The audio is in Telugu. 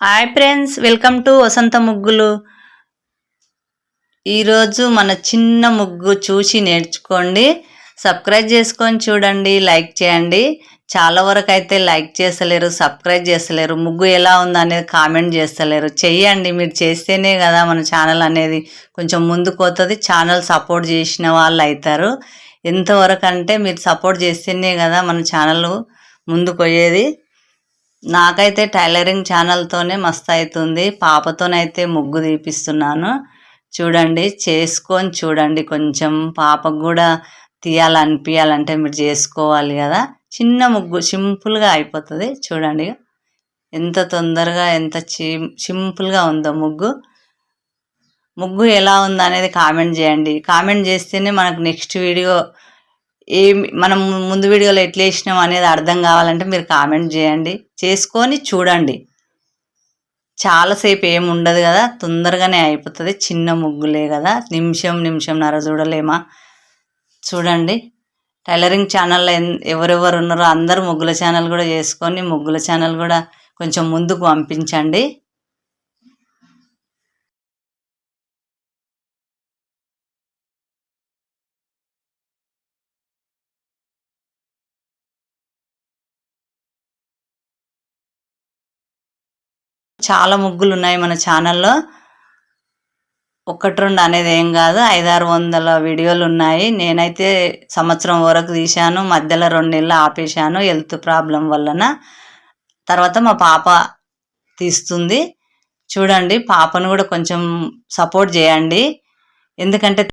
హాయ్ ఫ్రెండ్స్, వెల్కమ్ టు వసంత ముగ్గులు. ఈరోజు మన చిన్న ముగ్గు చూసి నేర్చుకోండి. సబ్స్క్రైబ్ చేసుకొని చూడండి, లైక్ చేయండి. చాలా వరకు అయితే లైక్ చేస్తలేరు, సబ్స్క్రైబ్ చేస్తలేరు, ముగ్గు ఎలా ఉందనేది కామెంట్ చేస్తలేరు. చెయ్యండి, మీరు చేస్తేనే కదా మన ఛానల్ అనేది కొంచెం ముందుకు పోతుంది. ఛానల్ సపోర్ట్ చేసిన వాళ్ళు అవుతారు. ఎంతవరకు అంటే మీరు సపోర్ట్ చేస్తేనే కదా మన ఛానల్ ముందుకు పోయేది. నాకైతే టైలరింగ్ ఛానల్తోనే మస్తు అవుతుంది. పాపతోనైతే ముగ్గు తీపిస్తున్నాను. చూడండి, చేసుకొని చూడండి. కొంచెం పాపకు కూడా తీయాలనిపించాలంటే మీరు చేసుకోవాలి కదా. చిన్న ముగ్గు సింపుల్గా అయిపోతుంది. చూడండి ఎంత తొందరగా ఎంత సింపుల్గా ఉందో ముగ్గు. ముగ్గు ఎలా ఉందో అనేది కామెంట్ చేయండి. కామెంట్ చేస్తేనే మనకు నెక్స్ట్ వీడియో మనం ముందు వీడియోలో ఎట్లా వేసినాం అనేది అర్థం కావాలంటే మీరు కామెంట్ చేయండి. చేసుకొని చూడండి. చాలాసేపు ఏమి ఉండదు కదా, తొందరగానే అయిపోతుంది. చిన్న ముగ్గులే కదా, నిమిషంన్నర చూడలేమా. చూడండి, టైలరింగ్ ఛానల్లో ఎవరెవరు ఉన్నారో అందరూ ముగ్గుల ఛానల్ కూడా చేసుకొని ముగ్గుల ఛానల్ కూడా కొంచెం ముందుకు పంపించండి. చాలా ముగ్గులు ఉన్నాయి మన ఛానల్లో. 1-2 అనేది ఏం కాదు, 500-600 వీడియోలు ఉన్నాయి. నేనైతే సంవత్సరం వరకు తీశాను, మధ్యలో 2 నెలలు ఆపేశాను హెల్త్ ప్రాబ్లం వలన. తర్వాత మా పాప తీస్తుంది. చూడండి, పాపను కూడా కొంచెం సపోర్ట్ చేయండి. ఎందుకంటే